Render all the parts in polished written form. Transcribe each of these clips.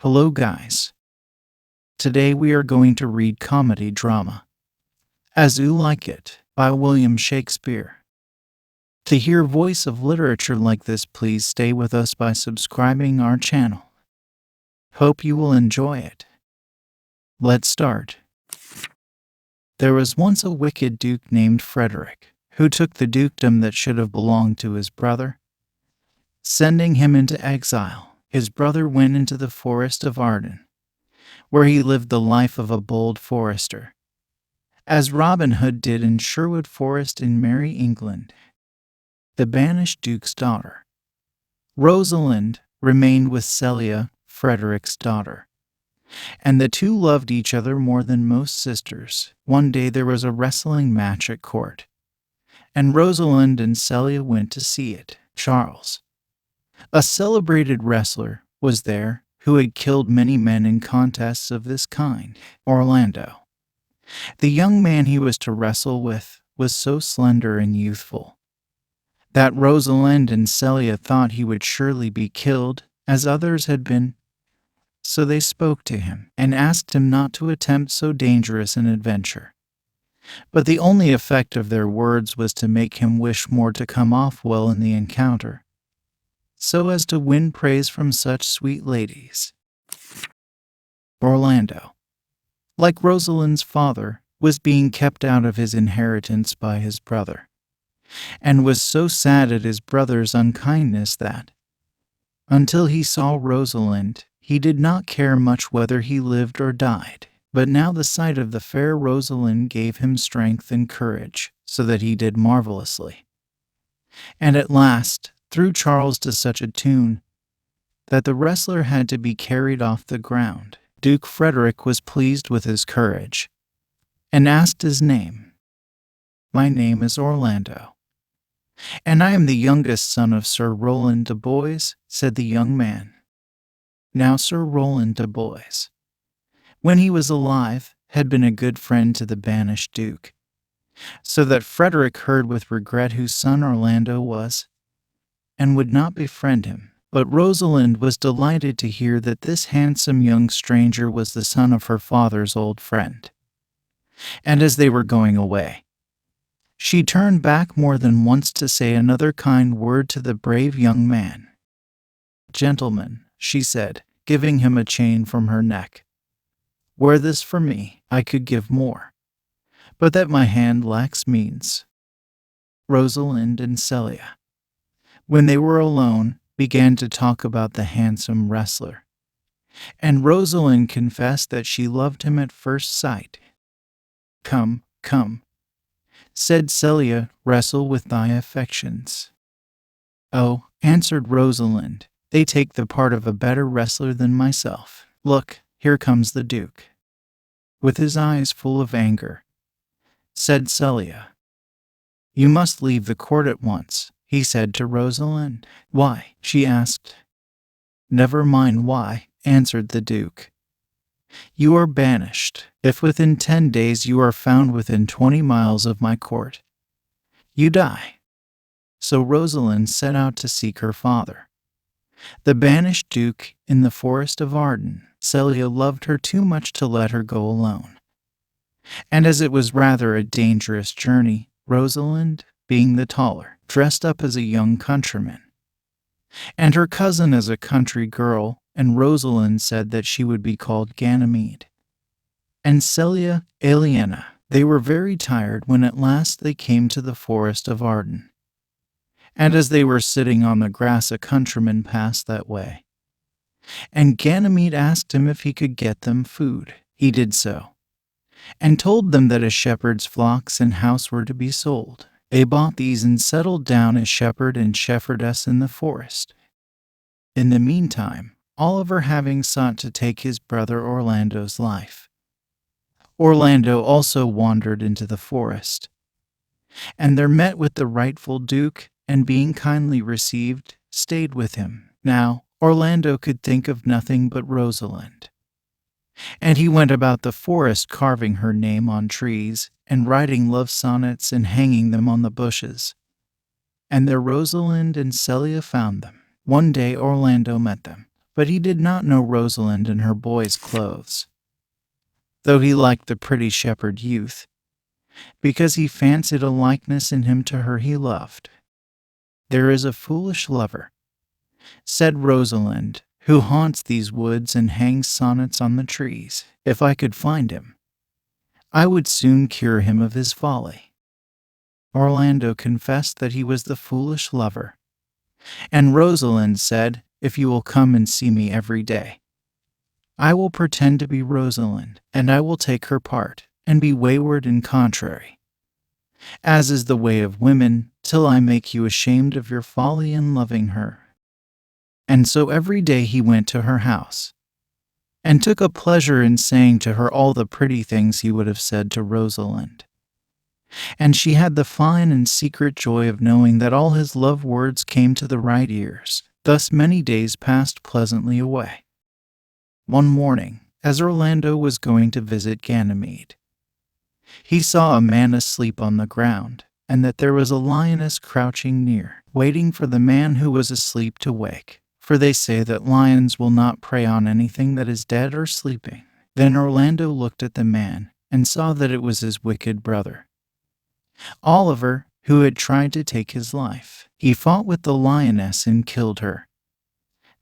Hello guys. Today we are going to read comedy drama As You Like It by William Shakespeare. To hear voice of literature like this, please stay with us by subscribing our channel. Hope you will enjoy it. Let's start. There was once a wicked duke named Frederick, who took the dukedom that should have belonged to his brother. Sending him into exile, his brother went into the forest of Arden, where he lived the life of a bold forester, as Robin Hood did in Sherwood Forest in merry England. The banished duke's daughter, Rosalind, remained with Celia, Frederick's daughter, and the two loved each other more than most sisters. One day there was a wrestling match at court, and Rosalind and Celia went to see it. Charles, a celebrated wrestler, was there, who had killed many men in contests of this kind. Orlando, the young man he was to wrestle with, was so slender and youthful that Rosalind and Celia thought he would surely be killed, as others had been. So they spoke to him and asked him not to attempt so dangerous an adventure. But the only effect of their words was to make him wish more to come off well in the encounter, so as to win praise from such sweet ladies. Orlando, like Rosalind's father, was being kept out of his inheritance by his brother, and was so sad at his brother's unkindness that, until he saw Rosalind, he did not care much whether he lived or died. But now the sight of the fair Rosalind gave him strength and courage, so that he did marvelously, and at last threw Charles to such a tune that the wrestler had to be carried off the ground. Duke Frederick was pleased with his courage, and asked his name. "My name is Orlando, and I am the youngest son of Sir Roland de Boys," said the young man. Now Sir Roland de Boys, when he was alive, had been a good friend to the banished duke, so that Frederick heard with regret whose son Orlando was, and would not befriend him. But Rosalind was delighted to hear that this handsome young stranger was the son of her father's old friend. And as they were going away, she turned back more than once to say another kind word to the brave young man. "Gentlemen," she said, giving him a chain from her neck, "wear this for me. I could give more, but that my hand lacks means." Rosalind and Celia, when they were alone, began to talk about the handsome wrestler, and Rosalind confessed that she loved him at first sight. "Come, come," said Celia, "wrestle with thy affections." "Oh," answered Rosalind, "they take the part of a better wrestler than myself. Look, here comes the duke." With his eyes full of anger, said Celia. "You must leave the court at once," he said to Rosalind. "Why?" she asked. "Never mind why," answered the duke. "You are banished. If within 10 days you are found within 20 miles of my court, you die." So Rosalind set out to seek her father, the banished duke, in the forest of Arden. Celia loved her too much to let her go alone, and as it was rather a dangerous journey, Rosalind, being the taller, dressed up as a young countryman, and her cousin as a country girl, and Rosalind said that she would be called Ganymede, and Celia, Aliena. They were very tired when at last they came to the forest of Arden, and as they were sitting on the grass a countryman passed that way, and Ganymede asked him if he could get them food. He did so, and told them that a shepherd's flocks and house were to be sold. They bought these and settled down as shepherd and shepherdess in the forest. In the meantime, Oliver having sought to take his brother Orlando's life, Orlando also wandered into the forest, and there met with the rightful duke, and being kindly received, stayed with him. Now Orlando could think of nothing but Rosalind, and he went about the forest carving her name on trees, and writing love sonnets and hanging them on the bushes. And there Rosalind and Celia found them. One day Orlando met them. But he did not know Rosalind in her boy's clothes, though he liked the pretty shepherd youth, because he fancied a likeness in him to her he loved. "There is a foolish lover," said Rosalind, "who haunts these woods and hangs sonnets on the trees. If I could find him, I would soon cure him of his folly." Orlando confessed that he was the foolish lover, and Rosalind said, "If you will come and see me every day, I will pretend to be Rosalind, and I will take her part, and be wayward and contrary, as is the way of women, till I make you ashamed of your folly in loving her." And so every day he went to her house, and took a pleasure in saying to her all the pretty things he would have said to Rosalind. And she had the fine and secret joy of knowing that all his love words came to the right ears. Thus many days passed pleasantly away. One morning, as Orlando was going to visit Ganymede, he saw a man asleep on the ground, and that there was a lioness crouching near, waiting for the man who was asleep to wake. For they say that lions will not prey on anything that is dead or sleeping. Then Orlando looked at the man, and saw that it was his wicked brother, Oliver, who had tried to take his life. He fought with the lioness and killed her,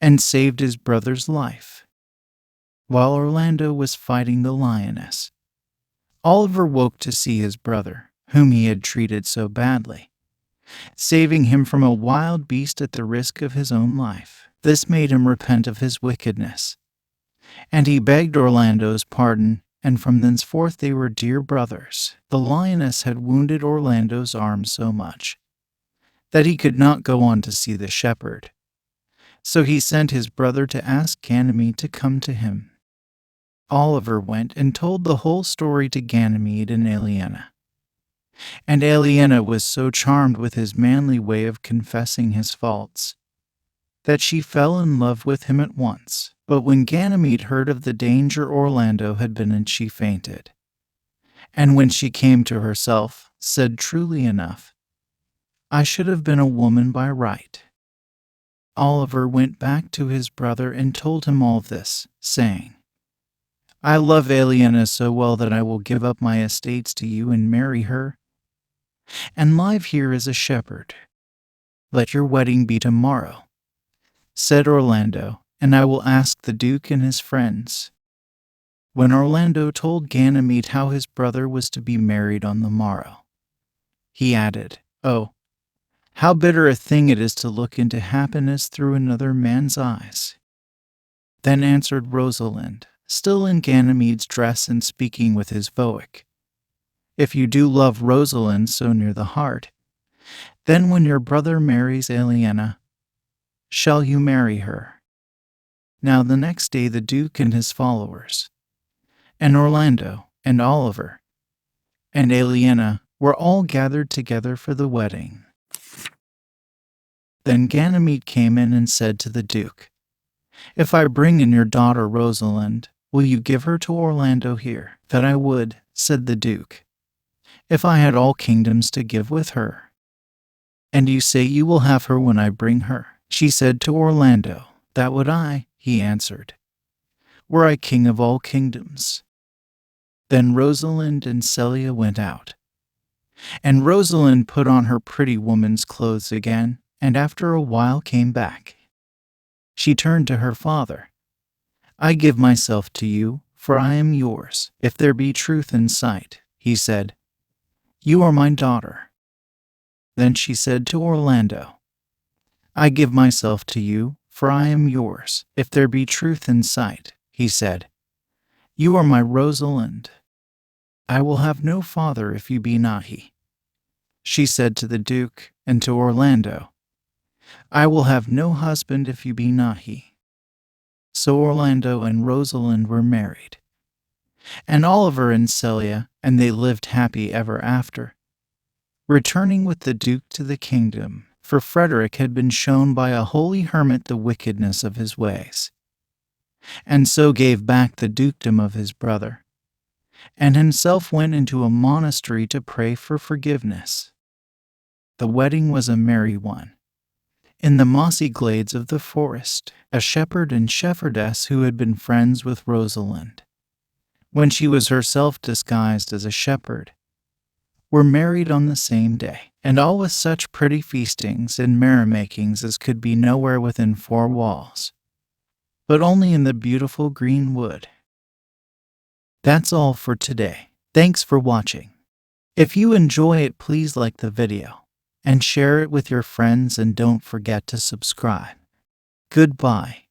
and saved his brother's life. While Orlando was fighting the lioness, Oliver woke to see his brother, whom he had treated so badly, saving him from a wild beast at the risk of his own life. This made him repent of his wickedness, and he begged Orlando's pardon, and from thenceforth they were dear brothers. The lioness had wounded Orlando's arm so much that he could not go on to see the shepherd, so he sent his brother to ask Ganymede to come to him. Oliver went and told the whole story to Ganymede and Aliena, and Aliena was so charmed with his manly way of confessing his faults that she fell in love with him at once. But when Ganymede heard of the danger Orlando had been in, she fainted, and when she came to herself, said truly enough, "I should have been a woman by right." Oliver went back to his brother and told him all this, saying, "I love Aliena so well that I will give up my estates to you and marry her, and live here as a shepherd. Let your wedding be tomorrow," said Orlando, "and I will ask the Duke and his friends." When Orlando told Ganymede how his brother was to be married on the morrow, he added, "Oh, how bitter a thing it is to look into happiness through another man's eyes." Then answered Rosalind, still in Ganymede's dress and speaking with his voice, "If you do love Rosalind so near the heart, then when your brother marries Aliena, shall you marry her?" Now the next day the Duke and his followers, and Orlando, and Oliver, and Aliena were all gathered together for the wedding. Then Ganymede came in and said to the Duke, "If I bring in your daughter Rosalind, will you give her to Orlando here?" "That I would," said the Duke, "if I had all kingdoms to give with her." "And you say you will have her when I bring her?" She said to Orlando. "That would I," he answered, "were I king of all kingdoms." Then Rosalind and Celia went out, and Rosalind put on her pretty woman's clothes again, and after a while came back. She turned to her father. "I give myself to you, for I am yours. If there be truth in sight," he said, "you are my daughter." Then she said to Orlando, "I give myself to you, for I am yours. If there be truth in sight," he said, "you are my Rosalind." "I will have no father if you be not he," she said to the Duke, and to Orlando, "I will have no husband if you be not he." So Orlando and Rosalind were married, and Oliver and Celia, and they lived happy ever after, returning with the Duke to the kingdom. For Frederick had been shown by a holy hermit the wickedness of his ways, and so gave back the dukedom of his brother, and himself went into a monastery to pray for forgiveness. The wedding was a merry one, In the mossy glades of the forest, a shepherd and shepherdess who had been friends with Rosalind, when she was herself disguised as a shepherd, were married on the same day, and all with such pretty feastings and merrymakings as could be nowhere within four walls, but only in the beautiful green wood. That's all for today. Thanks for watching. If you enjoy it, please like the video and share it with your friends, and don't forget to subscribe. Goodbye.